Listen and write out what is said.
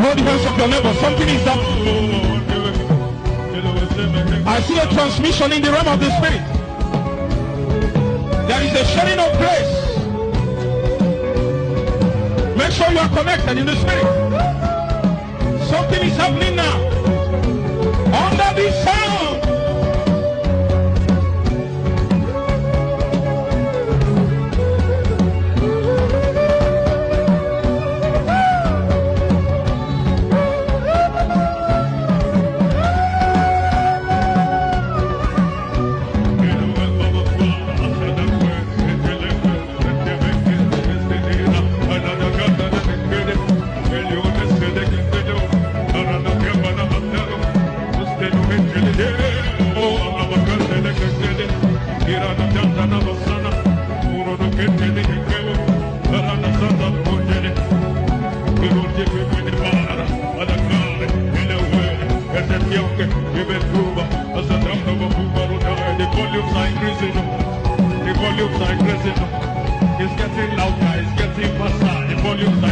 Hold the hands of your neighbor. Something is happening. I see a transmission in the realm of the spirit. There is a sharing of grace. Make sure you are connected in the spirit. Something is happening now. Under this sound. The volumes are increasing. It's getting louder. It's getting faster. The volumes are